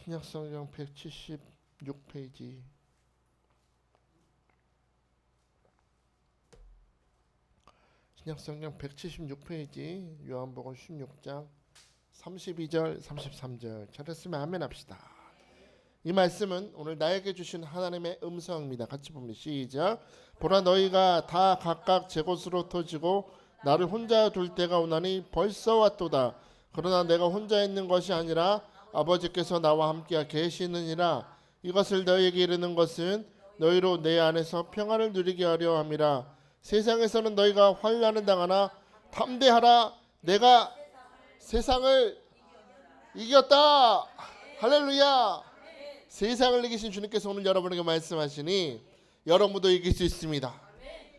신약성경 176페이지. 신약성경 176페이지 요한복음 16장 32절 33절 찾았으면 아멘 합시다. 이 말씀은 오늘 나에게 주신 하나님의 음성입니다. 같이 봅니다. 시작. 보라 너희가 다 각각 제 곳으로 터지고 나를 혼자 둘 때가 오나니 벌써 왔도다. 그러나 내가 혼자 있는 것이 아니라 아버지께서 나와 함께 계시느니라. 이것을 너희에게 이르는 것은 너희로 내 안에서 평안을 누리게 하려 함이라. 세상에서는 너희가 환난을 당하나 담대하라. 내가 세상을 이겼다. 할렐루야. 세상을 이기신 주님께서 오늘 여러분에게 말씀하시니 여러분도 이길 수 있습니다.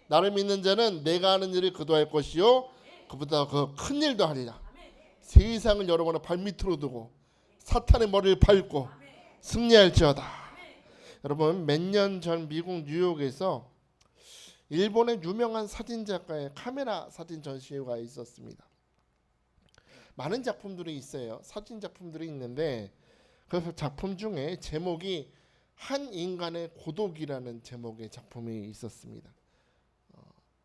나를 믿는 자는 내가 하는 일을 그도 할 것이요 그보다 그 큰 일도 하리라. 세상을 여러분의 발밑으로 두고 사탄의 머리를 밟고 승리할지어다. 여러분, 몇 년 전 미국 뉴욕에서 일본의 유명한 사진작가의 카메라 사진 전시회가 있었습니다. 많은 작품들이 있어요. 사진 작품들이 있는데 그 작품 중에 제목이 한 인간의 고독이라는 제목의 작품이 있었습니다.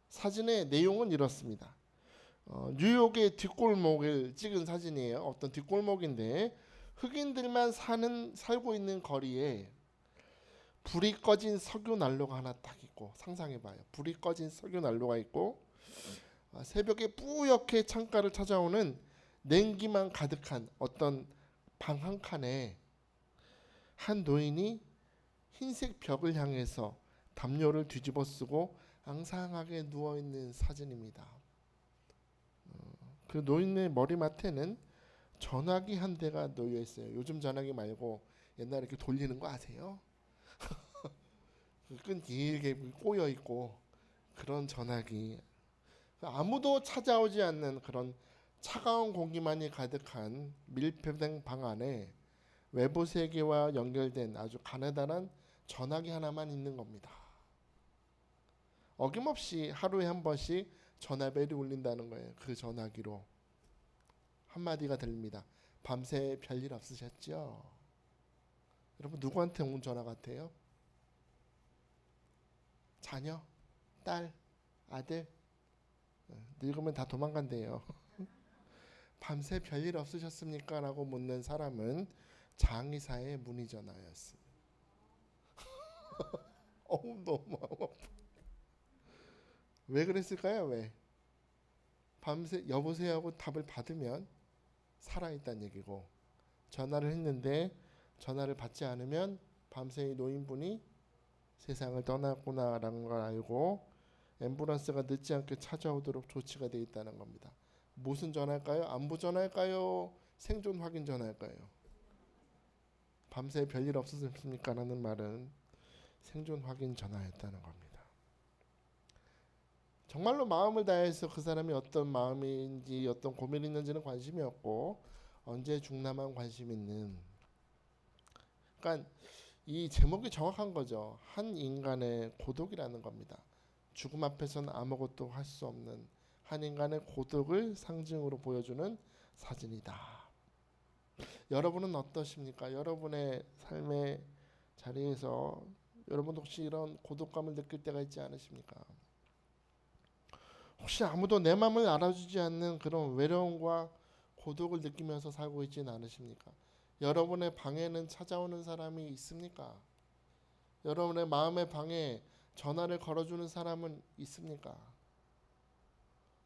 사진의 내용은 이렇습니다. 뉴욕의 뒷골목을 찍은 사진이에요. 어떤 뒷골목인데 흑인들만 살고 있는 거리에 불이 꺼진 석유 난로가 하나 딱 있고, 상상해봐요. 불이 꺼진 석유 난로가 있고 새벽에 뿌옇게 창가를 찾아오는 냉기만 가득한 어떤 방 한 칸에 한 노인이 흰색 벽을 향해서 담요를 뒤집어 쓰고 앙상하게 누워있는 사진입니다. 그 노인의 머리맡에는 전화기 한 대가 놓여 있어요. 요즘 전화기 말고 옛날에 이렇게 돌리는 거 아세요? 끈 길게 꼬여 있고 그런 전화기. 아무도 찾아오지 않는 그런 차가운 공기만이 가득한 밀폐된 방 안에 외부 세계와 연결된 아주 가느다란 전화기 하나만 있는 겁니다. 어김없이 하루에 한 번씩 전화벨이 울린다는 거예요. 그 전화기로 한마디가 들립니다. 밤새 별일 없으셨죠? 여러분, 누구한테 온 전화 같아요? 자녀? 딸? 아들? 늙으면 다 도망간대요. 밤새 별일 없으셨습니까? 라고 묻는 사람은 장의사의 문의 전화였습니다. 너무 아파. 왜 그랬을까요? 왜? 밤새 여보세요 하고 답을 받으면 살아있다는 얘기고, 전화를 했는데 전화를 받지 않으면 밤새 이 노인분이 세상을 떠났구나라는 걸 알고 앰뷸런스가 늦지 않게 찾아오도록 조치가 되어 있다는 겁니다. 무슨 전화일까요? 안부 전화일까요? 생존 확인 전화일까요? 밤새 별일 없으셨습니까? 라는 말은 생존 확인 전화였다는 겁니다. 정말로 마음을 다해서 그 사람이 어떤 마음인지 어떤 고민이 있는지는 관심이 없고 언제 죽나만 관심 있는, 그러니까 이 제목이 정확한 거죠. 한 인간의 고독이라는 겁니다. 죽음 앞에서는 아무것도 할 수 없는 한 인간의 고독을 상징으로 보여주는 사진이다. 여러분은 어떠십니까? 여러분의 삶의 자리에서 여러분 혹시 이런 고독감을 느낄 때가 있지 않으십니까? 혹시 아무도 내 마음을 알아주지 않는 그런 외로움과 고독을 느끼면서 살고 있지는 않으십니까? 여러분의 방에는 찾아오는 사람이 있습니까? 여러분의 마음의 방에 전화를 걸어주는 사람은 있습니까?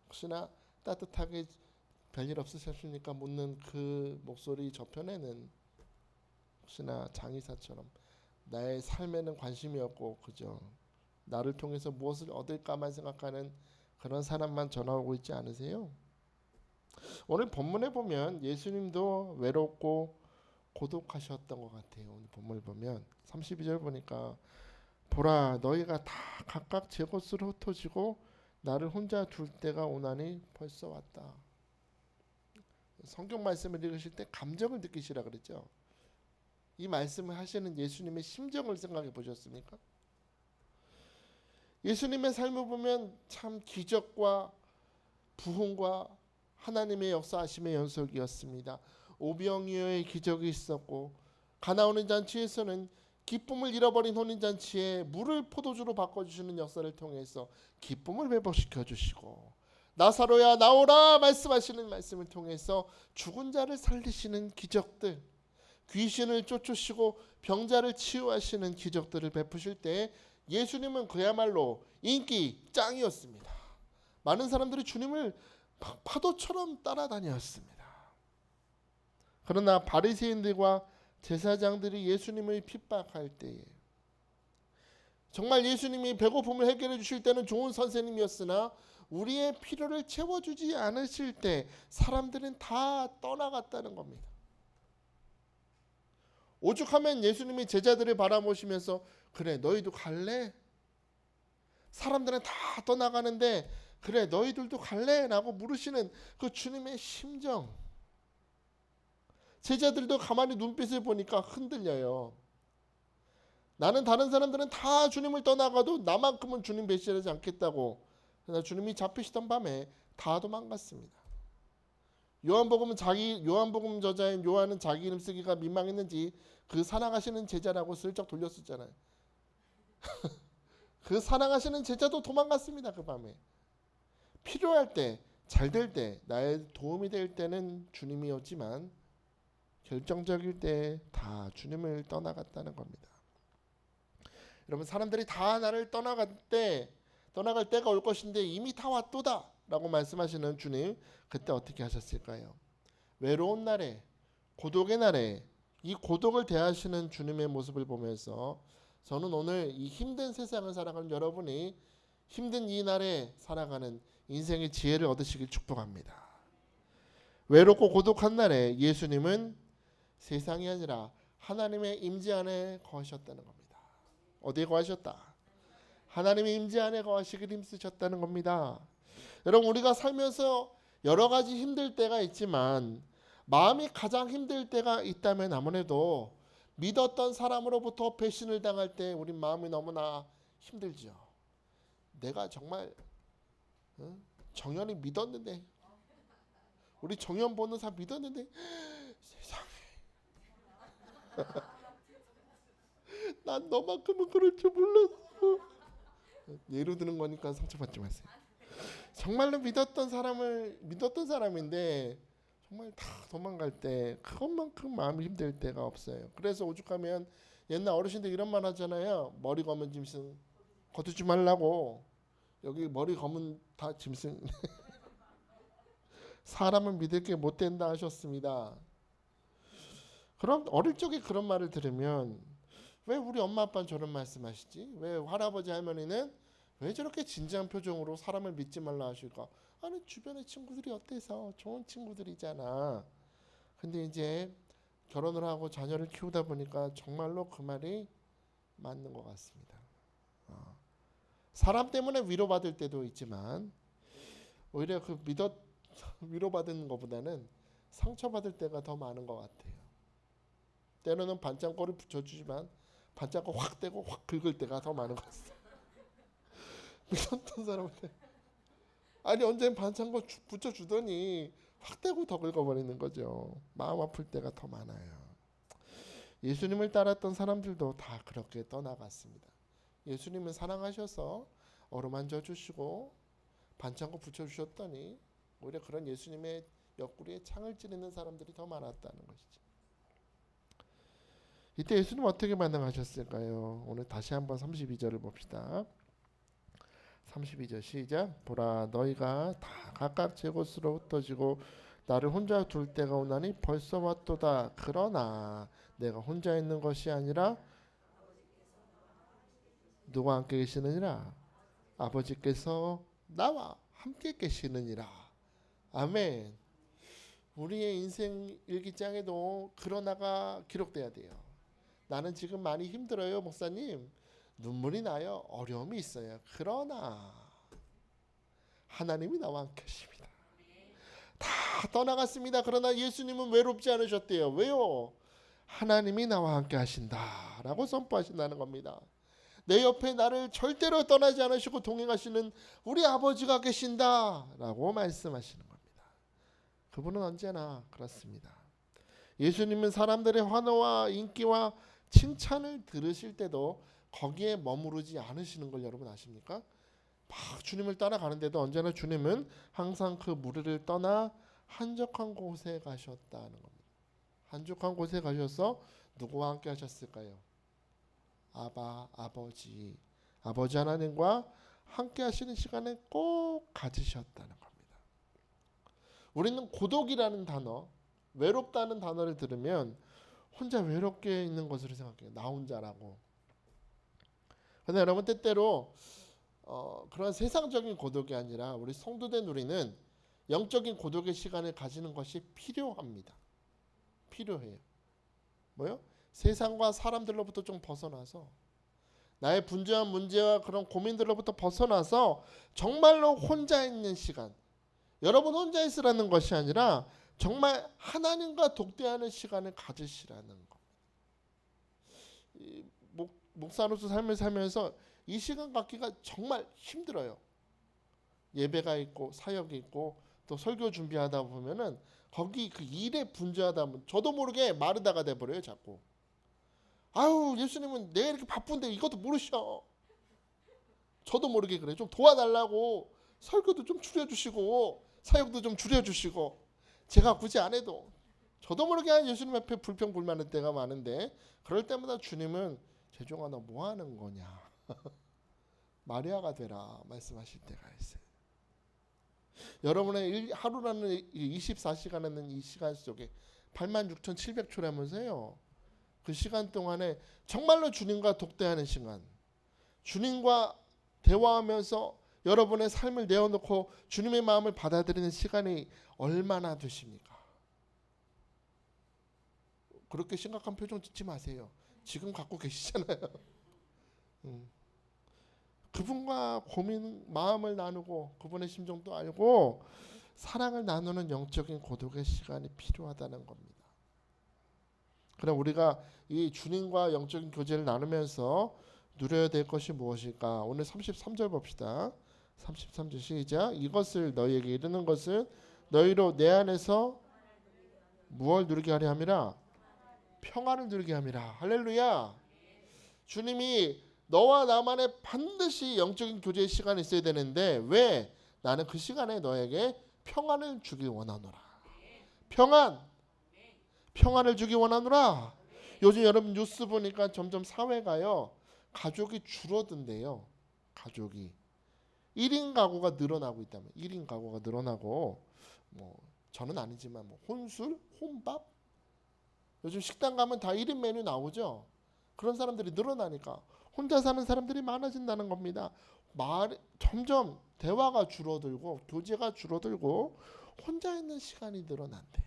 혹시나 따뜻하게 별일 없으셨습니까? 묻는 그 목소리 저편에는 혹시나 장의사처럼 나의 삶에는 관심이 없고 그저 나를 통해서 무엇을 얻을까만 생각하는 그런 사람만 전화 오고 있지 않으세요? 오늘 본문에 보면 예수님도 외롭고 고독하셨던 것 같아요. 오늘 본문을 보면 32절 보니까 보라 너희가 다 각각 제 곳으로 흩어지고 나를 혼자 둘 때가 오나니 벌써 왔다. 성경 말씀을 읽으실 때 감정을 느끼시라 그랬죠. 이 말씀을 하시는 예수님의 심정을 생각해 보셨습니까? 예수님의 삶을 보면 참 기적과 부흥과 하나님의 역사하심의 연속이었습니다. 오병이어의 기적이 있었고 가나 혼인잔치에서는 기쁨을 잃어버린 혼인잔치에 물을 포도주로 바꿔주시는 역사를 통해서 기쁨을 회복시켜 주시고, 나사로야 나오라 말씀하시는 말씀을 통해서 죽은 자를 살리시는 기적들, 귀신을 쫓으시고 병자를 치유하시는 기적들을 베푸실 때 예수님은 그야말로 인기 짱이었습니다. 많은 사람들이 주님을 파도처럼 따라다녔습니다. 그러나 바리새인들과 제사장들이 예수님을 핍박할 때에, 정말 예수님이 배고픔을 해결해 주실 때는 좋은 선생님이었으나 우리의 필요를 채워주지 않으실 때 사람들은 다 떠나갔다는 겁니다. 오죽하면 예수님이 제자들을 바라보시면서 그래 너희도 갈래? 사람들은 다 떠나가는데 그래 너희들도 갈래? 라고 물으시는 그 주님의 심정, 제자들도 가만히 눈빛을 보니까 흔들려요. 나는 다른 사람들은 다 주님을 떠나가도 나만큼은 주님 배신하지 않겠다고. 그러나 주님이 잡히시던 밤에 다 도망갔습니다. 요한복음 저자인 요한은 자기 이름 쓰기가 민망했는지 그 사랑하시는 제자라고 슬쩍 돌렸었잖아요. 그 사랑하시는 제자도 도망갔습니다. 그 밤에. 필요할 때, 잘 될 때, 나의 도움이 될 때는 주님이었지만 결정적일 때 다 주님을 떠나갔다는 겁니다. 여러분, 사람들이 다 나를 떠나갈 때가 올 것인데 이미 다 왔도다 라고 말씀하시는 주님, 그때 어떻게 하셨을까요? 외로운 날에, 고독의 날에 이 고독을 대하시는 주님의 모습을 보면서 저는 오늘 이 힘든 세상을 살아가는 여러분이 힘든 이 날에 살아가는 인생의 지혜를 얻으시길 축복합니다. 외롭고 고독한 날에 예수님은 세상이 아니라 하나님의 임재 안에 거하셨다는 겁니다. 어디에 거하셨다? 하나님의 임재 안에 거하시길 힘쓰셨다는 겁니다. 여러분, 우리가 살면서 여러 가지 힘들 때가 있지만 마음이 가장 힘들 때가 있다면 아무래도 믿었던 사람으로부터 배신을 당할 때 우리 마음이 너무나 힘들죠. 내가 정말 정연이 믿었는데, 우리 정연 보는사 믿었는데 세상에 난 너만큼은 그럴 줄 몰랐어. 예로 드는 거니까 상처받지 마세요. 정말로 믿었던 사람인데 정말 다 도망갈 때 그것만큼 마음이 힘들 때가 없어요. 그래서 오죽하면 옛날 어르신들 이런 말 하잖아요. 머리 검은 짐승 거두지 말라고. 여기 머리 검은 다 짐승. 사람은 믿을 게 못 된다 하셨습니다. 그럼 어릴 적에 그런 말을 들으면 왜 우리 엄마 아빠는 저런 말씀하시지? 왜 할아버지 할머니는 왜 저렇게 진지한 표정으로 사람을 믿지 말라 하실까? 아니 주변의 친구들이 어때서? 좋은 친구들이잖아. 근데 이제 결혼을 하고 자녀를 키우다 보니까 정말로 그 말이 맞는 것 같습니다. 사람 때문에 위로받을 때도 있지만 오히려 그 위로받은 것보다는 상처받을 때가 더 많은 것 같아요. 때로는 반창고를 붙여주지만 반창고 확 떼고 확 긁을 때가 더 많은 것 같아요. 믿었던 사람한테 아니 언제 반창고 붙여주더니 확 떼고 더 긁어버리는 거죠. 마음 아플 때가 더 많아요. 예수님을 따랐던 사람들도 다 그렇게 떠나갔습니다. 예수님은 사랑하셔서 어루만져 주시고 반창고 붙여주셨더니 오히려 그런 예수님의 옆구리에 창을 찌르는 사람들이 더 많았다는 것이죠. 이때 예수님 어떻게 반응하셨을까요? 오늘 다시 한번 32절을 봅시다. 32절 시작. 보라 너희가 다 각각 제 곳으로 흩어지고 나를 혼자 둘 때가 오나니 벌써 왔도다. 그러나 내가 혼자 있는 것이 아니라 누가 함께 계시느니라? 아버지께서 나와 함께 계시느니라. 아멘. 우리의 인생 일기장에도 그러나가 기록돼야 돼요. 나는 지금 많이 힘들어요 목사님. 눈물이 나요. 어려움이 있어요. 그러나 하나님이 나와 함께 하십니다. 다 떠나갔습니다. 그러나 예수님은 외롭지 않으셨대요. 왜요? 하나님이 나와 함께 하신다라고 선포하신다는 겁니다. 내 옆에 나를 절대로 떠나지 않으시고 동행하시는 우리 아버지가 계신다라고 말씀하시는 겁니다. 그분은 언제나 그렇습니다. 예수님은 사람들의 환호와 인기와 칭찬을 들으실 때도 거기에 머무르지 않으시는 걸 여러분 아십니까? 막 주님을 따라가는데도 언제나 주님은 항상 그 무리를 떠나 한적한 곳에 가셨다는 겁니다. 한적한 곳에 가셔서 누구와 함께 하셨을까요? 아버지 하나님과 함께 하시는 시간을 꼭 가지셨다는 겁니다. 우리는 고독이라는 단어, 외롭다는 단어를 들으면 혼자 외롭게 있는 것으로 생각해요. 나 혼자라고. 그런데 여러분 때때로 그런 세상적인 고독이 아니라 우리 성도된 우리는 영적인 고독의 시간을 가지는 것이 필요합니다. 필요해요. 뭐요? 세상과 사람들로부터 좀 벗어나서 나의 분주한 문제와 그런 고민들로부터 벗어나서 정말로 혼자 있는 시간. 여러분 혼자 있으라는 것이 아니라 정말 하나님과 독대하는 시간을 가지시라는 것. 목사로서 삶을 살면서 이 시간 갖기가 정말 힘들어요. 예배가 있고 사역이 있고 또 설교 준비하다 보면은 거기 그 일에 분주하다 보면 저도 모르게 마르다가 돼버려요. 자꾸. 아유 예수님은 내가 이렇게 바쁜데 이것도 모르셔. 저도 모르게 그래. 좀 도와달라고 설교도 좀 줄여주시고 사역도 좀 줄여주시고 제가 굳이 안 해도 저도 모르게 예수님 앞에 불평불만할 때가 많은데 그럴 때마다 주님은 재종아 너 뭐 하는 거냐. 마리아가 되라 말씀하실 때가 있어요. 여러분의 하루라는 24시간이라는 이 시간 속에 86,700초라면서요. 그 시간 동안에 정말로 주님과 독대하는 시간, 주님과 대화하면서 여러분의 삶을 내어놓고 주님의 마음을 받아들이는 시간이 얼마나 되십니까? 그렇게 심각한 표정 짓지 마세요. 지금 갖고 계시잖아요. 그분과 고민, 마음을 나누고 그분의 심정도 알고 사랑을 나누는 영적인 고독의 시간이 필요하다는 겁니다. 그럼 우리가 이 주님과 영적인 교제를 나누면서 누려야 될 것이 무엇일까? 오늘 33절 봅시다. 33절 시작. 이것을 너희에게 이르는 것은 너희로 내 안에서 무엇을 누리게 하려 함이라? 평안을 누리게 함이라. 할렐루야. 주님이 너와 나만의 반드시 영적인 교제의 시간이 있어야 되는데 왜? 나는 그 시간에 너에게 평안을 주길 원하노라. 평안을 주기 원하노라. 요즘 여러분 뉴스 보니까 점점 사회가요 가족이 줄어든대요. 가족이 1인 가구가 늘어나고 있다면 1인 가구가 늘어나고 뭐 저는 아니지만 뭐 혼술, 혼밥 요즘 식당 가면 다 1인 메뉴 나오죠. 그런 사람들이 늘어나니까 혼자 사는 사람들이 많아진다는 겁니다. 점점 대화가 줄어들고 교제가 줄어들고 혼자 있는 시간이 늘어난대요.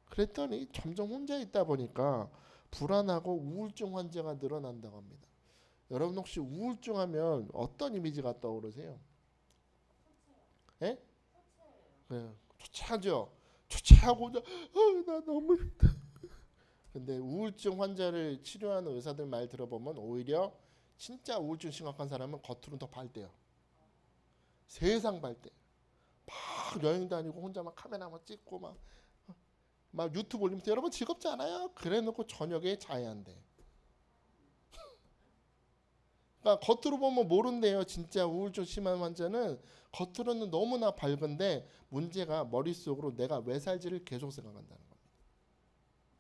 그랬더니 점점 혼자 있다 보니까 불안하고 우울증 환자가 늘어난다고 합니다. 여러분 혹시 우울증 하면 어떤 이미지가 떠오르세요? 예? 네, 초췌하죠. 초췌하고 나 너무 힘들어. 근데 우울증 환자를 치료하는 의사들 말 들어보면 오히려 진짜 우울증 심각한 사람은 겉으로는 더 밝대요. 세상 밝대. 막 여행 다니고 혼자 막 카메라 막 찍고 막 유튜브 올리면서 여러분 즐겁지 않아요? 그래놓고 저녁에 자야 한대. 그러니까 겉으로 보면 모른대요. 진짜 우울증 심한 환자는 겉으로는 너무나 밝은데 문제가 머릿속으로 내가 왜 살지를 계속 생각한다는 겁니다.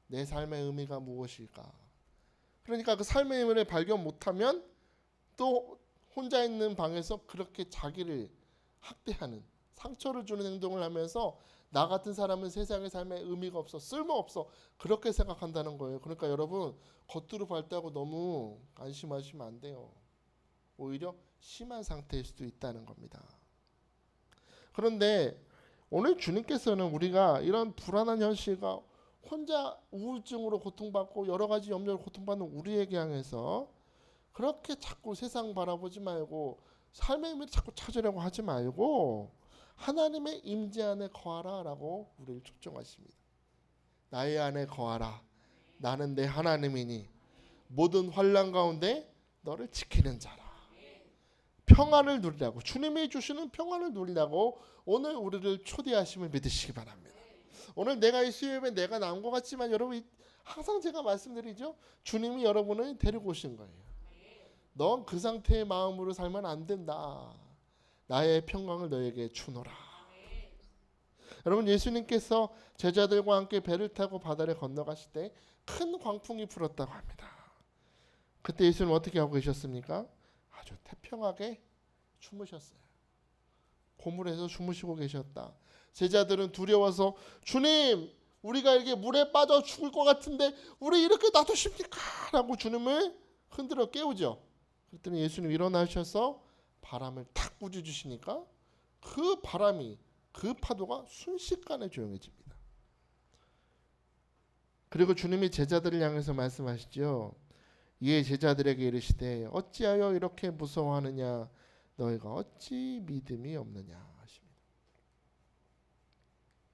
내 삶의 의미가 무엇일까? 그러니까 그 삶의 의미를 발견 못하면 또 혼자 있는 방에서 그렇게 자기를 학대하는 상처를 주는 행동을 하면서 나 같은 사람은 세상의 삶에 의미가 없어 쓸모없어 그렇게 생각한다는 거예요. 그러니까 여러분 겉으로 밝다고 너무 안심하시면 안 돼요. 오히려 심한 상태일 수도 있다는 겁니다. 그런데 오늘 주님께서는 우리가 이런 불안한 현실과 혼자 우울증으로 고통받고 여러 가지 염려로 고통받는 우리에게 향해서 그렇게 자꾸 세상 바라보지 말고 삶의 의미를 자꾸 찾으려고 하지 말고 하나님의 임재 안에 거하라 라고 우리를 초청하십니다. 나의 안에 거하라. 나는 내 하나님이니 모든 환난 가운데 너를 지키는 자라. 평안을 누리라고 주님이 주시는 평안을 누리라고 오늘 우리를 초대하심을 믿으시기 바랍니다. 오늘 내가 이 수요일에 내가 나온 것 같지만 여러분 항상 제가 말씀드리죠. 주님이 여러분을 데리고 오신 거예요. 넌 그 상태의 마음으로 살면 안 된다. 나의 평강을 너에게 주노라. 여러분 예수님께서 제자들과 함께 배를 타고 바다를 건너가실 때 큰 광풍이 불었다고 합니다. 그때 예수님 어떻게 하고 계셨습니까? 아주 태평하게 주무셨어요. 고물에서 주무시고 계셨다. 제자들은 두려워서 주님 우리가 이렇게 물에 빠져 죽을 것 같은데 우리 이렇게 놔두십니까? 라고 주님을 흔들어 깨우죠. 그랬더니 예수님 일어나셔서 바람을 탁 꾸짖으시니까 그 바람이 그 파도가 순식간에 조용해집니다. 그리고 주님이 제자들을 향해서 말씀하시죠. 이에 제자들에게 이르시되 어찌하여 이렇게 무서워하느냐 너희가 어찌 믿음이 없느냐 하십니다.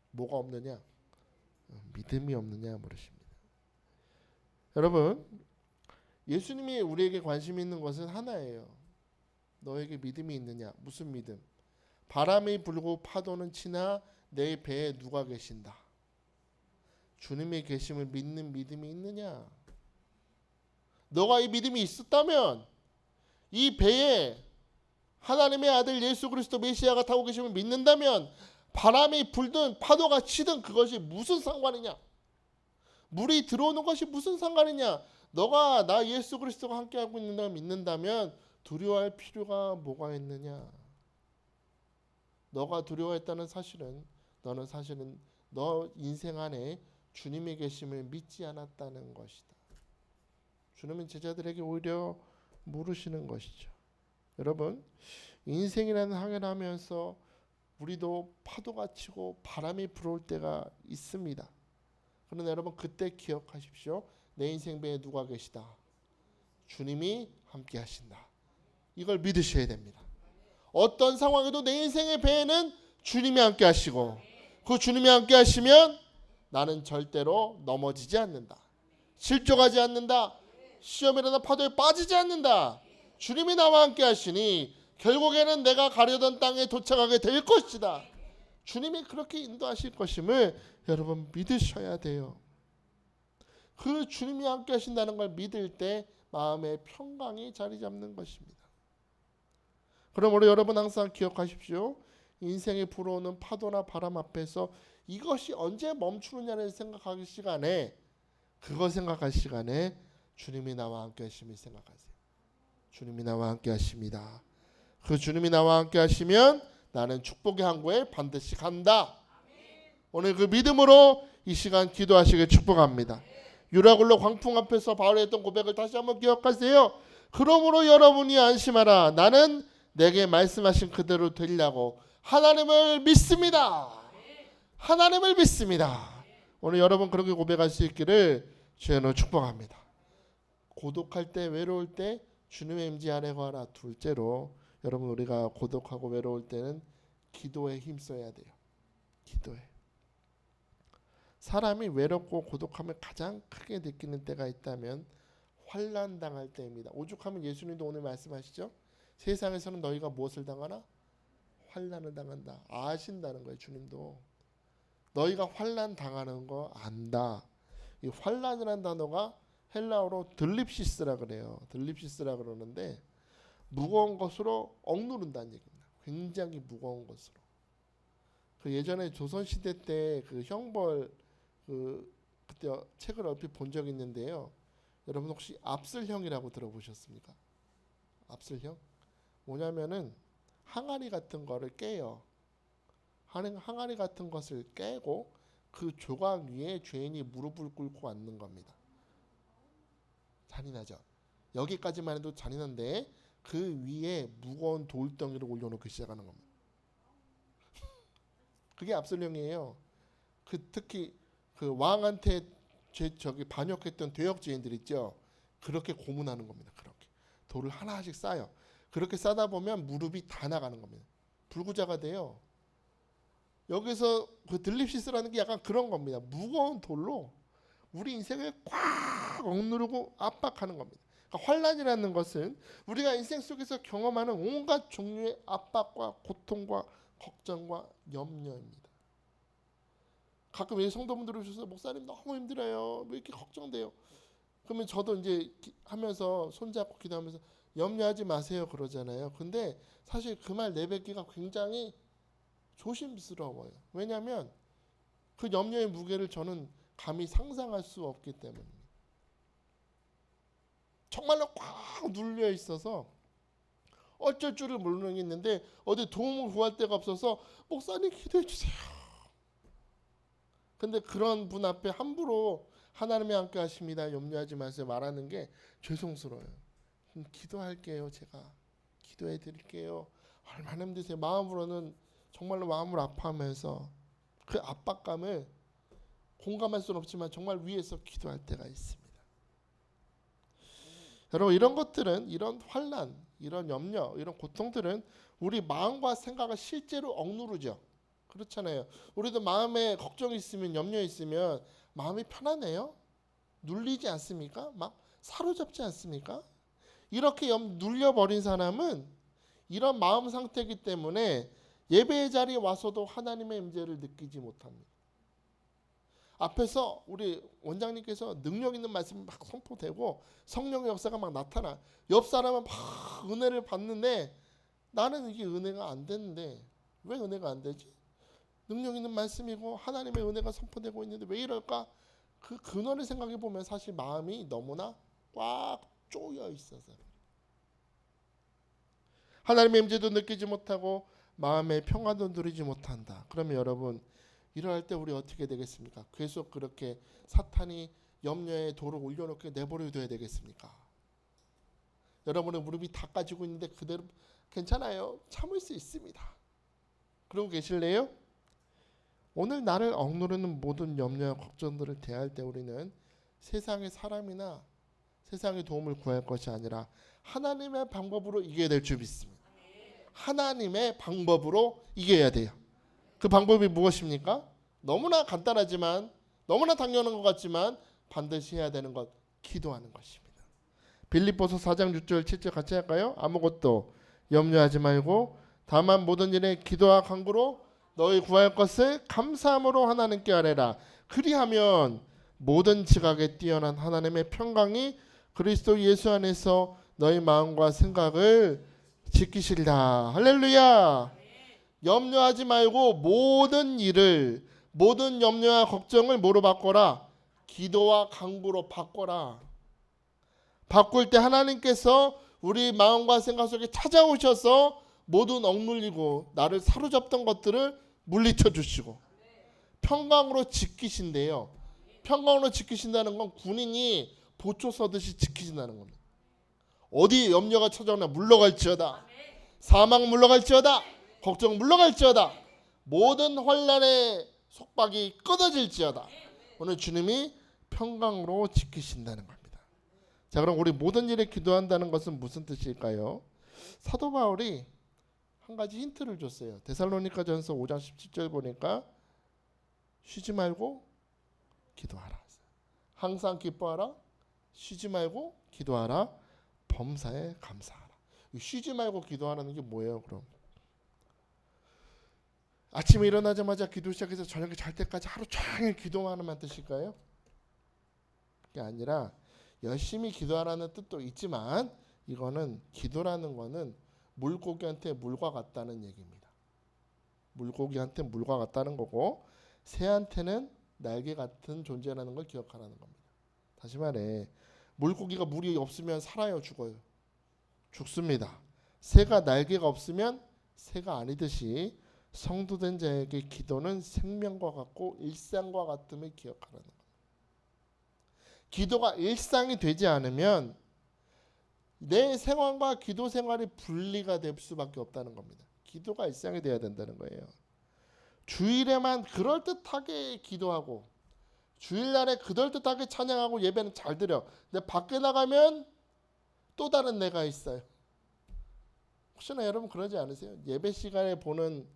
뭐가 없느냐? 믿음이 없느냐 물으십니다. 여러분 예수님이 우리에게 관심 있는 것은 하나예요. 너에게 믿음이 있느냐? 무슨 믿음? 바람이 불고 파도는 치나 내 배에 누가 계신다. 주님의 계심을 믿는 믿음이 있느냐? 너가 이 믿음이 있었다면 이 배에 하나님의 아들 예수 그리스도 메시아가 타고 계심을 믿는다면 바람이 불든 파도가 치든 그것이 무슨 상관이냐? 물이 들어오는 것이 무슨 상관이냐? 너가 나 예수 그리스도가 함께하고 있는다 믿는다면 두려워할 필요가 뭐가 있느냐? 너가 두려워했다는 사실은 너는 사실은 너 인생 안에 주님의 계심을 믿지 않았다는 것이다. 주님은 제자들에게 오히려 물으시는 것이죠. 여러분 인생이라는 항해를 하면서 우리도 파도가 치고 바람이 불어올 때가 있습니다. 그러나 여러분 그때 기억하십시오. 내 인생 배에 누가 계시다. 주님이 함께 하신다. 이걸 믿으셔야 됩니다. 어떤 상황에도 내 인생의 배에는 주님이 함께 하시고 그 주님이 함께 하시면 나는 절대로 넘어지지 않는다. 실족하지 않는다. 시험이라는 파도에 빠지지 않는다. 주님이 나와 함께 하시니 결국에는 내가 가려던 땅에 도착하게 될 것이다. 주님이 그렇게 인도하실 것임을 여러분 믿으셔야 돼요. 그 주님이 함께 하신다는 걸 믿을 때 마음의 평강이 자리 잡는 것입니다. 그러므로 여러분 항상 기억하십시오. 인생에 불어오는 파도나 바람 앞에서 이것이 언제 멈추느냐를 생각할 시간에 그거 생각할 시간에 주님이 나와 함께 하심을 생각하세요. 주님이 나와 함께 하십니다. 그 주님이 나와 함께 하시면 나는 축복의 항구에 반드시 간다. 오늘 그 믿음으로 이 시간 기도하시길 축복합니다. 유라굴로 광풍 앞에서 바울이 했던 고백을 다시 한번 기억하세요. 그러므로 여러분이 안심하라. 나는 내게 말씀하신 그대로 되려고 하나님을 믿습니다. 하나님을 믿습니다. 오늘 여러분 그렇게 고백할 수 있기를 주님으로 축복합니다. 고독할 때 외로울 때 주님의 임재 아래 거하라. 둘째로 여러분 우리가 고독하고 외로울 때는 기도에 힘써야 돼요. 기도에. 사람이 외롭고 고독함을 가장 크게 느끼는 때가 있다면 환난 당할 때입니다. 오죽하면 예수님도 오늘 말씀하시죠. 세상에서는 너희가 무엇을 당하나? 환난을 당한다. 아신다는 거예요. 주님도. 너희가 환난 당하는 거 안다. 이 환난이라는 단어가 헬라어로 들립시스라 그래요. 들립시스라 그러는데 무거운 것으로 억누른다는 얘기입니다. 굉장히 무거운 것으로. 그 예전에 조선시대 때 그 형벌 그때 책을 얼핏 본 적이 있는데요. 여러분 혹시 압슬형이라고 들어보셨습니까? 압슬형? 뭐냐면은 항아리 같은 거를 깨요. 항아리 같은 것을 깨고 그 조각 위에 죄인이 무릎을 꿇고 앉는 겁니다. 잔인하죠. 여기까지만 해도 잔인한데 그 위에 무거운 돌덩이를 올려놓기 시작하는 겁니다. 그게 압슬형이에요. 특히 그 왕한테 반역했던 대역죄인들 있죠. 그렇게 고문하는 겁니다. 그렇게 돌을 하나씩 쌓아요. 그렇게 싸다 보면 무릎이 다 나가는 겁니다. 불구자가 돼요. 여기서 그 들립시스라는 게 약간 그런 겁니다. 무거운 돌로 우리 인생을 꽉 억누르고 압박하는 겁니다. 그러니까 환난이라는 것은 우리가 인생 속에서 경험하는 온갖 종류의 압박과 고통과 걱정과 염려입니다. 가끔 이 성도분들이 오셔서 목사님 너무 힘들어요. 왜 이렇게 걱정돼요? 그러면 저도 이제 하면서 손잡고 기도하면서 염려하지 마세요 그러잖아요. 근데 사실 그 말 내뱉기가 굉장히 조심스러워요. 왜냐하면 그 염려의 무게를 저는 감히 상상할 수 없기 때문입니다. 정말로 꽉 눌려 있어서 어쩔 줄을 모르겠는데 어디 도움을 구할 데가 없어서 목사님 기도해 주세요. 근데 그런 분 앞에 함부로 하나님이 함께 하십니다. 염려하지 마세요. 말하는 게 죄송스러워요. 기도할게요. 제가 기도해 드릴게요. 얼마나 힘드세요. 마음으로는 정말로 마음을 아파하면서 그 압박감을 공감할 수는 없지만 정말 위에서 기도할 때가 있습니다. 여러분 이런 것들은 이런 환난, 이런 염려, 이런 고통들은 우리 마음과 생각을 실제로 억누르죠. 그렇잖아요. 우리도 마음에 걱정이 있으면 염려 있으면 마음이 편하네요. 눌리지 않습니까? 막 사로잡지 않습니까? 이렇게 눌려버린 사람은 이런 마음 상태이기 때문에 예배의 자리에 와서도 하나님의 임재를 느끼지 못합니다. 앞에서 우리 원장님께서 능력 있는 말씀이 막 선포되고 성령의 역사가 막 나타나. 옆 사람은 막 은혜를 받는데 나는 이게 은혜가 안 되는데 왜 은혜가 안 되지? 능력 있는 말씀이고 하나님의 은혜가 선포되고 있는데 왜 이럴까? 그 근원을 생각해 보면 사실 마음이 너무나 꽉 쪼여 있어서 하나님의 임재도 느끼지 못하고 마음의 평안도 누리지 못한다. 그러면 여러분 이러할 때 우리 어떻게 되겠습니까? 계속 그렇게 사탄이 염려의 돌을 올려놓게 내버려둬야 되겠습니까? 여러분의 무릎이 다 까지고 있는데 그대로 괜찮아요. 참을 수 있습니다. 그러고 계실래요? 오늘 나를 억누르는 모든 염려와 걱정들을 대할 때 우리는 세상의 사람이나 세상의 도움을 구할 것이 아니라 하나님의 방법으로 이겨야 될 줄 믿습니다. 하나님의 방법으로 이겨야 돼요. 그 방법이 무엇입니까? 너무나 간단하지만 너무나 당연한 것 같지만 반드시 해야 되는 것, 기도하는 것입니다. 빌립보서 4장 6절 7절 같이 할까요? 아무것도 염려하지 말고 다만 모든 일에 기도와 간구로 너희 구할 것을 감사함으로 하나님께 아뢰라. 그리하면 모든 지각에 뛰어난 하나님의 평강이 그리스도 예수 안에서 너희 마음과 생각을 지키시리라. 할렐루야. 염려하지 말고 모든 일을 모든 염려와 걱정을 뭐로 바꿔라? 기도와 간구로 바꿔라. 바꿀 때 하나님께서 우리 마음과 생각 속에 찾아오셔서 모든 억눌리고 나를 사로잡던 것들을 물리쳐 주시고 평강으로 지키신대요. 평강으로 지키신다는 건 군인이 보초 서듯이 지키신다는 겁니다. 어디 염려가 찾아오나 물러갈지어다. 사망 물러갈지어다. 걱정 물러갈지어다. 모든 환난의 속박이 끊어질지어다. 오늘 주님이 평강으로 지키신다는 겁니다. 자, 그럼 우리 모든 일에 기도한다는 것은 무슨 뜻일까요? 사도 바울이 한 가지 힌트를 줬어요. 데살로니가전서 5장 17절 보니까 쉬지 말고 기도하라. 항상 기뻐하라. 쉬지 말고 기도하라. 범사에 감사하라. 쉬지 말고 기도하라는 게 뭐예요, 그럼? 아침에 일어나자마자 기도 시작해서 저녁에 잘 때까지 하루 종일 기도하는 뜻일까요? 그게 아니라 열심히 기도하라는 뜻도 있지만 이거는 기도라는 거는 물고기한테 물과 같다는 얘기입니다. 물고기한테 물과 같다는 거고 새한테는 날개 같은 존재라는 걸 기억하라는 겁니다. 다시 말해 물고기가 물이 없으면 살아요, 죽어요? 죽습니다. 새가 날개가 없으면 새가 아니듯이 성도된 자에게 기도는 생명과 같고 일상과 같음을 기억하라는 겁니다. 기도가 일상이 되지 않으면 내 생활과 기도 생활이 분리가 될 수밖에 없다는 겁니다. 기도가 일상이 돼야 된다는 거예요. 주일에만 그럴듯하게 기도하고 주일날에 그럴듯하게 찬양하고 예배는 잘 드려. 근데 밖에 나가면 또 다른 내가 있어요. 혹시나 여러분 그러지 않으세요? 예배 시간에 보는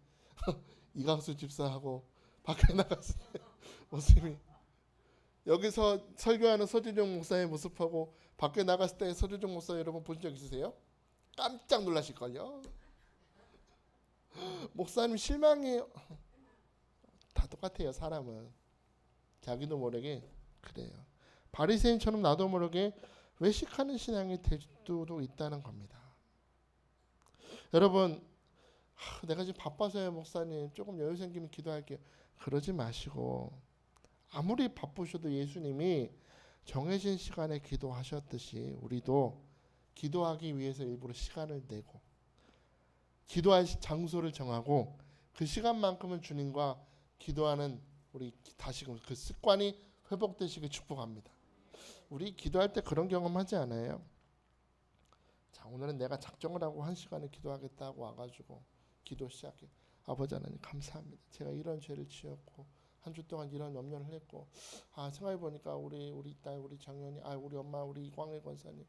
이강수 집사하고 밖에 나갔을 때 모습이 여기서 설교하는 서주종 목사의 모습하고 밖에 나갔을 때 서주종 목사 여러분 본 적 있으세요? 깜짝 놀라실걸요. 목사님 실망해요. 다 똑같아요, 사람은. 자기도 모르게 그래요. 바리새인처럼 나도 모르게 외식하는 신앙이 될 수도 있다는 겁니다. 여러분, 내가 지금 바빠서요 목사님, 조금 여유 생기면 기도할게요. 그러지 마시고, 아무리 바쁘셔도 예수님이 정해진 시간에 기도하셨듯이 우리도 기도하기 위해서 일부러 시간을 내고 기도할 장소를 정하고 그 시간만큼은 주님과 기도하는 우리 다시금 그 습관이 회복되시길 축복합니다. 우리 기도할 때 그런 경험하지 않아요? 자, 오늘은 내가 작정을 하고 1시간을 기도하겠다고 와가지고 기도 시작해. 아버지 하나님 감사합니다. 제가 이런 죄를 지었고 한 주 동안 이런 염려를 했고, 생각해 보니까 우리 딸, 우리 장년이, 우리 엄마, 우리 이광일 권사님,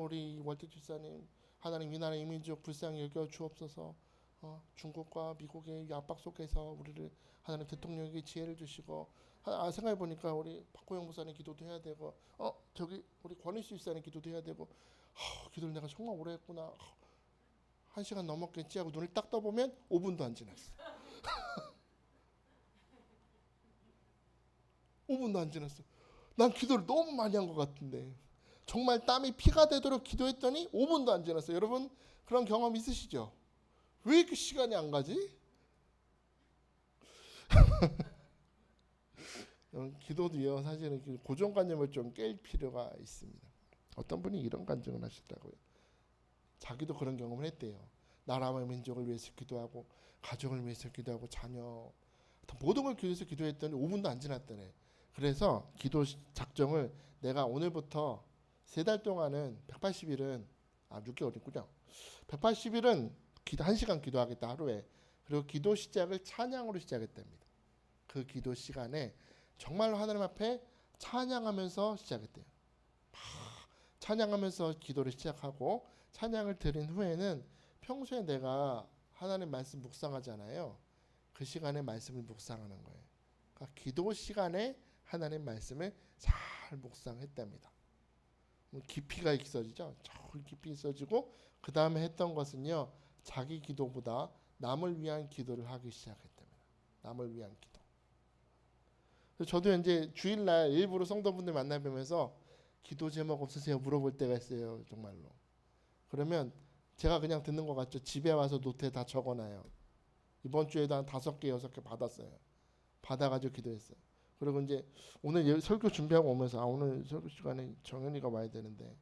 우리 월택 집사님, 하나님 이 나라 이민족 불쌍히 여겨 주옵소서. 중국과 미국의 압박 속에서 우리를 하나님 대통령에게 지혜를 주시고, 생각해 보니까 우리 박호영 목사님 기도도 해야 되고, 저기 우리 권일수 집사님 기도도 해야 되고, 기도를 내가 정말 오래 했구나. 1시간 넘었겠지 하고 눈을 딱 떠보면 5분도 안 지났어. 5분도 안 지났어. 난 기도를 너무 많이 한 것 같은데 정말 땀이 피가 되도록 기도했더니 5분도 안 지났어요. 여러분 그런 경험 있으시죠? 왜 이렇게 시간이 안 가지? 기도도요 사실은 고정관념을 좀 깰 필요가 있습니다. 어떤 분이 이런 간증을 하시더라고요. 자기도 그런 경험을 했대요. 나라와 민족을 위해서 기도하고 가정을 위해서 기도하고 자녀 모든 걸 위해서 기도했더니 5분도 안 지났다네. 그래서 기도 작정을 내가 오늘부터 3달 동안은 180일은 6개월이군요. 180일은 1시간 기도하겠다 하루에. 그리고 기도 시작을 찬양으로 시작했답니다. 그 기도 시간에 정말로 하나님 앞에 찬양하면서 시작했대요. 찬양하면서 기도를 시작하고 찬양을 드린 후에는 평소에 내가 하나님 말씀 묵상하잖아요. 그 시간에 말씀을 묵상하는 거예요. 그러니까 기도 시간에 하나님 말씀을 잘 묵상했답니다. 깊이가 있어지죠. 깊이 있어지고 그 다음에 했던 것은요. 자기 기도보다 남을 위한 기도를 하기 시작했답니다. 남을 위한 기도. 저도 이제 주일날 일부러 성도분들 만나뵈면서 기도 제목 없으세요? 물어볼 때가 있어요. 정말로. 그러면 제가 그냥 듣는 것 같죠. 집에 와서 노트에 다 적어놔요. 이번 주에도 한 5개, 6개 받았어요. 받아가지고 기도했어요. 그리고 이제 오늘 설교 준비하고 오면서 오늘 설교 시간에 정현이가 와야 되는데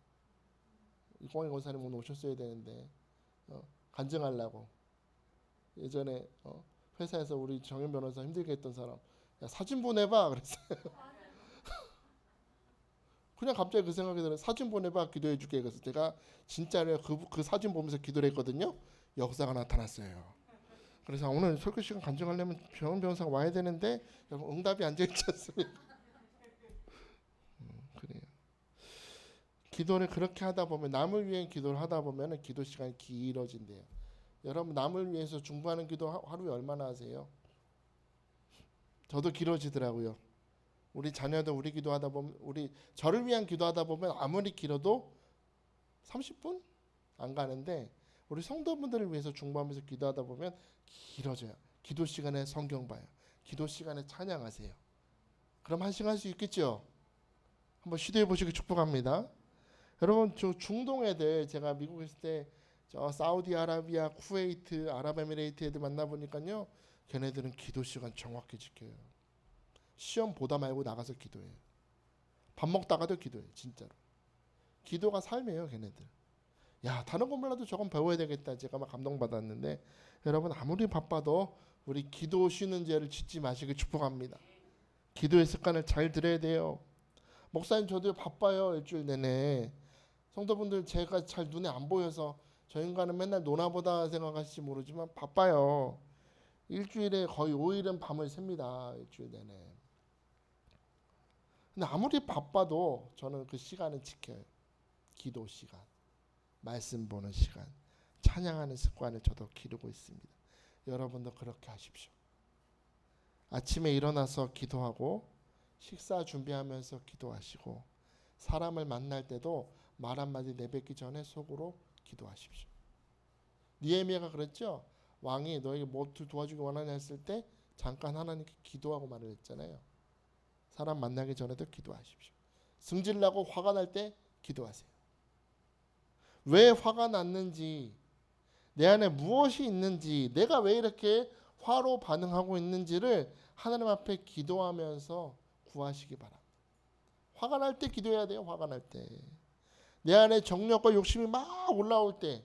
이광희 권사님 오늘 오셨어야 되는데 간증하려고 예전에 회사에서 우리 정현 변호사 힘들게 했던 사람 야, 사진 보내봐 그랬어요. 그냥 갑자기 그 생각이 들어요. 사진 보내봐 기도해 줄게. 그래서 제가 진짜로 그 사진 보면서 기도를 했거든요. 역사가 나타났어요. 그래서 오늘 설교 시간 간증하려면 정현 변호사가 와야 되는데 여러분 응답이 앉아있지 않습니까? 그래요. 기도를 그렇게 하다 보면 남을 위해 기도를 하다 보면 기도 시간이 길어진대요. 여러분 남을 위해서 중보하는 기도 하루에 얼마나 하세요? 저도 길어지더라고요. 우리 자녀도 우리 기도하다 보면 우리 저를 위한 기도하다 보면 아무리 길어도 30분 안 가는데 우리 성도분들을 위해서 중보하면서 기도하다 보면 길어져요. 기도 시간에 성경 봐요. 기도 시간에 찬양하세요. 그럼 1시간 할 수 있겠죠? 한번 시도해 보시기 축복합니다. 여러분 저 중동 애들 제가 미국에 있을 때 저 사우디아라비아, 쿠웨이트, 아랍에미레이트 애들 만나보니까요. 걔네들은 기도 시간 정확히 지켜요. 시험 보다 말고 나가서 기도해요. 밥 먹다가도 기도해요. 진짜로. 기도가 삶이에요. 걔네들. 야 다른 거 몰라도 저건 배워야 되겠다. 제가 막 감동받았는데 여러분 아무리 바빠도 우리 기도 쉬는 죄를 짓지 마시길 축복합니다. 기도의 습관을 잘 들여야 돼요. 목사님 저도 바빠요. 일주일 내내. 성도분들 제가 잘 눈에 안 보여서 저 인간은 맨날 노나보다 생각하실지 모르지만 바빠요. 일주일에 거의 5일은 밤을 샙니다. 일주일 내내. 근데 아무리 바빠도 저는 그 시간을 지켜요. 기도 시간, 말씀 보는 시간, 찬양하는 습관을 저도 기르고 있습니다. 여러분도 그렇게 하십시오. 아침에 일어나서 기도하고 식사 준비하면서 기도하시고 사람을 만날 때도 말 한마디 내뱉기 전에 속으로 기도하십시오. 느헤미야가 그랬죠. 왕이 너에게 뭐 도와주기 원하냐 했을 때 잠깐 하나님께 기도하고 말을 했잖아요. 사람 만나기 전에도 기도하십시오. 승질나고 화가 날 때 기도하세요. 왜 화가 났는지, 내 안에 무엇이 있는지, 내가 왜 이렇게 화로 반응하고 있는지를 하나님 앞에 기도하면서 구하시기 바랍니다. 화가 날 때 기도해야 돼요. 화가 날 때. 내 안에 정욕과 욕심이 막 올라올 때,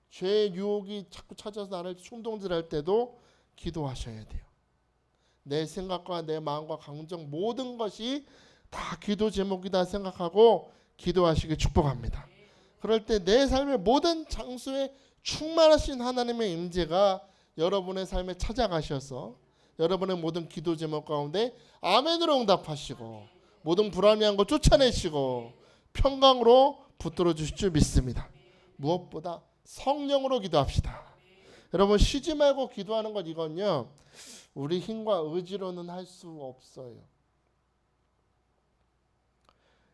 죄의 유혹이 자꾸 찾아서 나를 충동질할 때도 기도하셔야 돼요. 내 생각과 내 마음과 감정 모든 것이 다 기도 제목이다 생각하고 기도하시길 축복합니다. 그럴 때 내 삶의 모든 장소에 충만하신 하나님의 임재가 여러분의 삶에 찾아가셔서 여러분의 모든 기도 제목 가운데 아멘으로 응답하시고 모든 불합리한 것 쫓아내시고 평강으로 붙들어 주실 줄 믿습니다. 무엇보다 성령으로 기도합시다. 여러분, 쉬지 말고 기도하는 것, 이건요 우리 힘과 의지로는 할 수 없어요.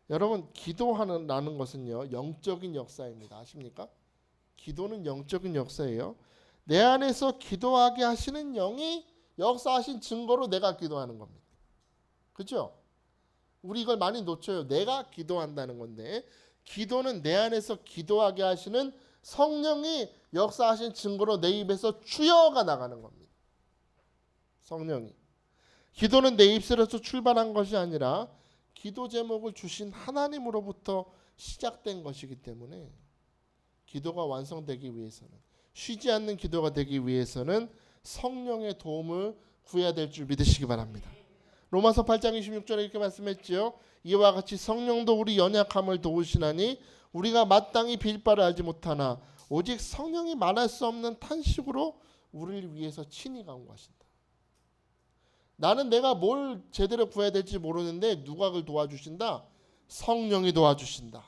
여러분, 기도하는 것은요 영적인 역사입니다. 아십니까? 기도는 영적인 역사예요. 내 안에서 기도하게 하시는 영이 역사하신 증거로 내가 기도하는 겁니다. 그렇죠? 우리 이걸 많이 놓쳐요. 내가 기도한다는 건데, 기도는 내 안에서 기도하게 하시는 성령이 역사하신 증거로 내 입에서 주여가 나가는 겁니다. 성령이. 기도는 내 입술에서 출발한 것이 아니라 기도 제목을 주신 하나님으로부터 시작된 것이기 때문에 기도가 완성되기 위해서는, 쉬지 않는 기도가 되기 위해서는 성령의 도움을 구해야 될 줄 믿으시기 바랍니다. 로마서 8장 26절에 이렇게 말씀했지요. 이와 같이 성령도 우리 연약함을 도우시나니 우리가 마땅히 빌 바를 알지 못하나 오직 성령이 말할 수 없는 탄식으로 우리를 위해서 친히 간구하신다. 나는 내가 뭘 제대로 구해야 될지 모르는데 누가 그걸 도와주신다? 성령이 도와주신다.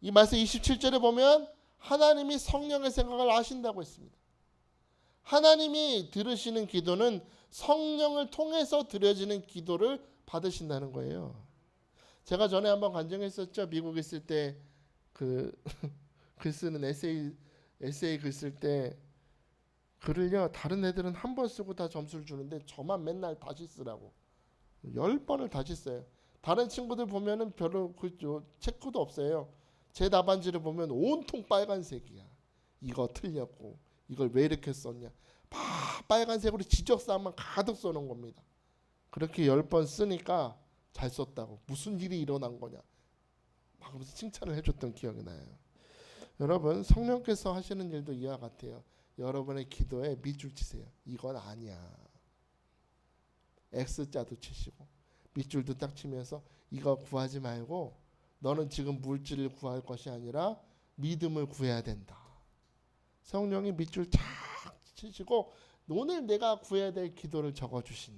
이 말씀 27절에 보면 하나님이 성령의 생각을 아신다고 했습니다. 하나님이 들으시는 기도는 성령을 통해서 드려지는 기도를 받으신다는 거예요. 제가 전에 한번 간증했었죠. 미국에 있을 때 그 글 쓰는 에세이 글 쓸 때 글을요 다른 애들은 한 번 쓰고 다 점수를 주는데 저만 맨날 다시 쓰라고 10번을 다시 써요. 다른 친구들 보면은 별로 그 체크도 없어요. 제 답안지를 보면 온통 빨간색이야. 이거 틀렸고 이걸 왜 이렇게 썼냐. 빨간색으로 지적사항만 가득 써놓은 겁니다. 그렇게 10번 쓰니까 잘 썼다고. 무슨 일이 일어난 거냐. 막 그러면서 칭찬을 해줬던 기억이 나요. 여러분, 성령께서 하시는 일도 이와 같아요. 여러분의 기도에 밑줄 치세요. 이건 아니야. X자도 치시고 밑줄도 딱 치면서 이거 구하지 말고 너는 지금 물질을 구할 것이 아니라 믿음을 구해야 된다. 성령이 밑줄 착 치시고 오늘 내가 구해야 될 기도를 적어주시니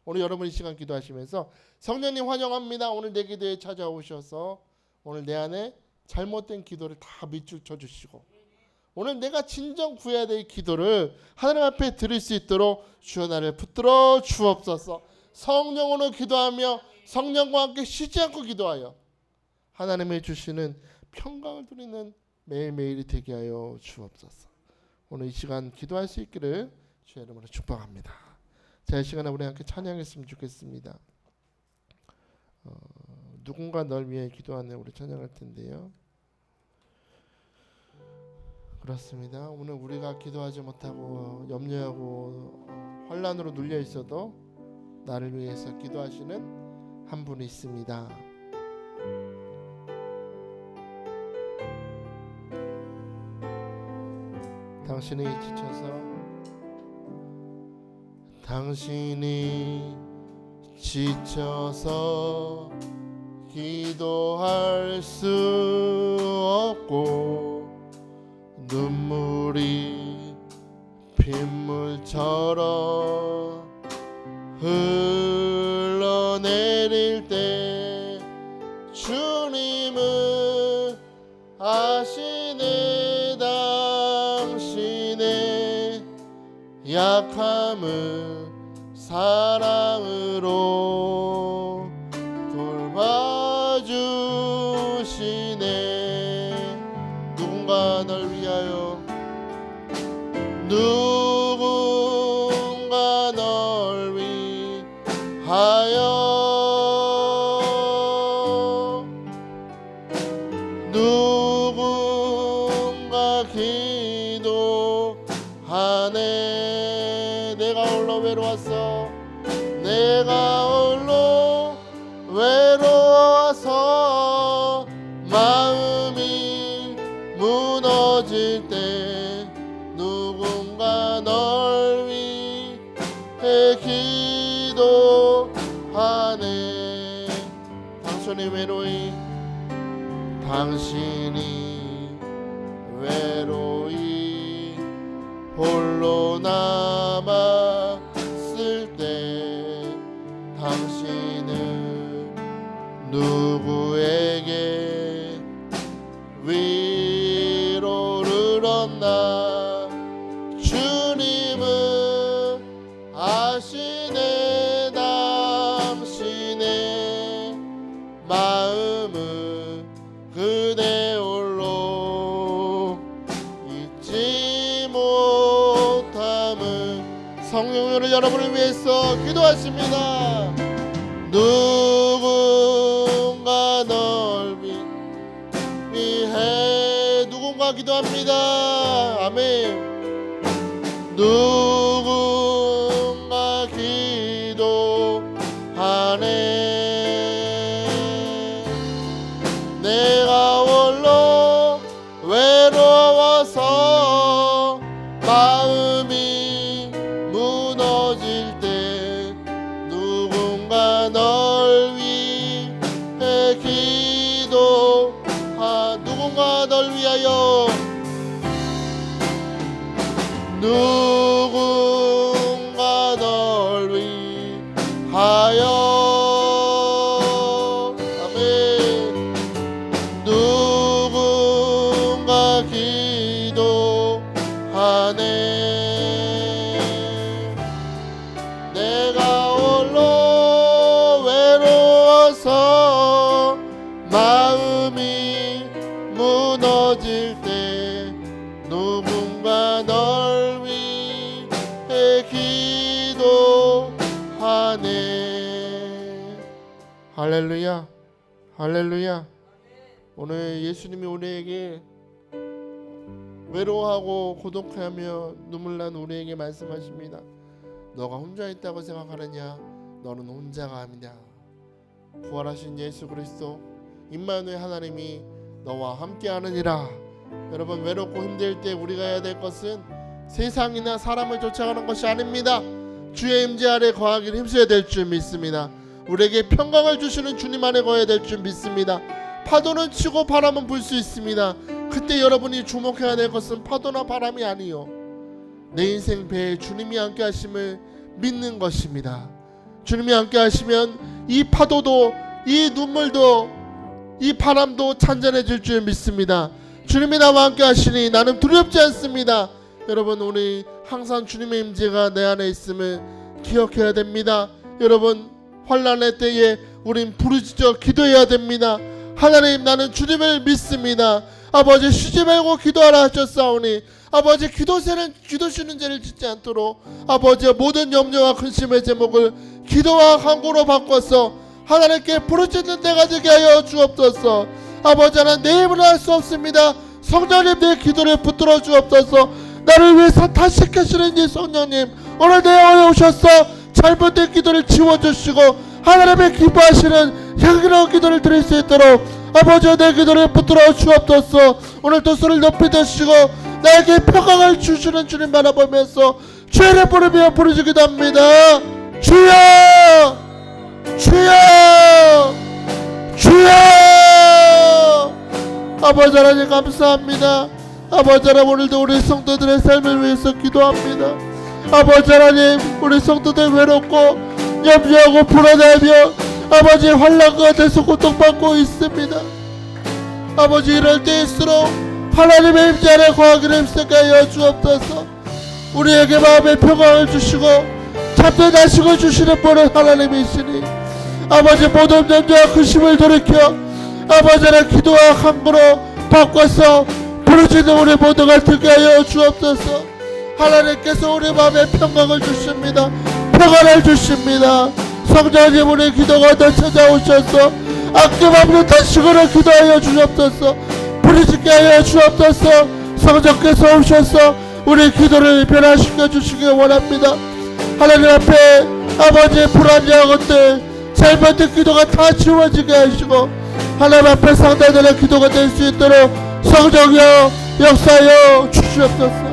오늘 여러분 이 시간 기도하시면서 성령님 환영합니다. 오늘 내 기도에 찾아오셔서 오늘 내 안에 잘못된 기도를 다 밑줄 쳐주시고 오늘 내가 진정 구해야 될 기도를 하나님 앞에 드릴 수 있도록 주여 나를 붙들어 주옵소서. 성령으로 기도하며 성령과 함께 쉬지 않고 기도하여 하나님의 주시는 평강을 누리는 매일매일이 되게 하여 주옵소서. 오늘 이 시간 기도할 수 있기를 주의 이름으로 축복합니다. 자, 이 시간에 우리 함께 찬양했으면 좋겠습니다. 누군가 널 위해 기도하는 우리 찬양할 텐데요. 그렇습니다. 오늘 우리가 기도하지 못하고 염려하고 환난으로 눌려 있어도 나를 위해서 기도하시는 한 분이 있습니다. 당신이 지쳐서 기도할 수 없고 눈물이 빗물처럼 흘러내릴 때 주님은 아시네. 당신의 약함을 사랑으로 돌봐주시네. 누군가 널 위하여 누군가 널 위하여 누군가 기도하네. 내가 홀로 외로웠어. 내가 홀로 외로워서 마음이 무너질 때 누군가 널 위해 기도하네. 당신이 외로이 홀로 남았을 때 당신은 누구에게 위로를 얻나. 주님은 아시네 당신의 마음은 그대 홀로 잊지 못함은. 성령으로 여러분을 위해서 기도하십니다. 누군가 널 위해 누군가 기도합니다. 아멘. 누군가 기도하네. 내가 홀로 외로워서 마음이 무너질 때 누군가 널 위해 누군가 널 위하여 누군가 널 위하여. 아멘. 누군가 기도하네. 내가 홀로 외로워서 마음이 무너질 때 누군가 널 위해 기도하네. 할렐루야, 할렐루야. 오늘 예수님이 우리에게 외로워하고 고독하며 눈물난 우리에게 말씀하십니다. 너가 혼자 있다고 생각하느냐? 너는 혼자가 아니냐. 부활하신 예수 그리스도 임마누엘 하나님이 너와 함께하느니라. 여러분, 외롭고 힘들 때 우리가 해야 될 것은 세상이나 사람을 쫓아가는 것이 아닙니다. 주의 임재 아래 거하기를 힘써야 될 줄 믿습니다. 우리에게 평강을 주시는 주님 안에 거해야 될 줄 믿습니다. 파도는 치고 바람은 불 수 있습니다. 그때 여러분이 주목해야 될 것은 파도나 바람이 아니요, 내 인생 배에 주님이 함께 하심을 믿는 것입니다. 주님이 함께 하시면 이 파도도, 이 눈물도, 이 바람도 잔잔해질 줄 믿습니다. 주님이 나와 함께 하시니 나는 두렵지 않습니다. 여러분, 우리 항상 주님의 임재가 내 안에 있음을 기억해야 됩니다. 여러분, 환난의 때에 우린 부르짖어 기도해야 됩니다. 하나님, 나는 주님을 믿습니다. 아버지, 쉬지 말고 기도하라 하셨사오니 아버지, 기도 쉬는 죄를 짓지 않도록 아버지의 모든 염려와 근심의 제목을 기도와 간구로 바꿔서 하나님께 부르짖는 때가 되게 하여 주옵소서. 아버지, 나는 내 힘으로 할 수 없습니다. 성령님, 내 기도를 붙들어 주옵소서. 나를 위해서 탄식하시는 이 성령님, 오늘 내 안에 오셔서 잘못된 기도를 지워주시고 하나님의 기뻐하시는 향기로운 기도를 드릴 수 있도록 아버지, 내 기도를 붙들어 주옵소서. 오늘도 소리를 높이 드시고 나에게 평강을 주시는 주님 바라보면서 주의 부르며 부르짖기도 합니다. 주여, 주여, 주여. 아버지 하나님, 감사합니다. 아버지 하나님, 오늘도 우리 성도들의 삶을 위해서 기도합니다. 아버지 하나님, 우리 성도들 외롭고 염려하고 불안하며 아버지 환난 가운데서 고통받고 있습니다. 아버지, 이럴 때일수록 하나님의 임재 안에 거하기를 힘쓰게 하여 주옵소서. 우리에게 마음의 평강을 주시고 잠든 안식을 주시는 분은 하나님이시니 아버지, 모든 염려와 근심을 돌이켜 아버지 하나님 기도와 간구로 바꿔서 부르짖는 우리 모두가 듣게 하여 주옵소서. 하나님께서 우리 마음에 평강을 주십니다. 평안을 주십니다. 성령님, 우리 기도가 더 찾아오셔서 아낌없는 탄식으로 기도하여 주옵소서. 부르짖게 하여 주옵소서. 성령께서 오셔서 우리 기도를 변화시켜 주시기 원합니다. 하나님 앞에 아버지의 불안한 것들, 잘못된 기도가 다 지워지게 하시고 하나님 앞에 상달되는 기도가 될 수 있도록 성령여 역사하여 주시옵소서.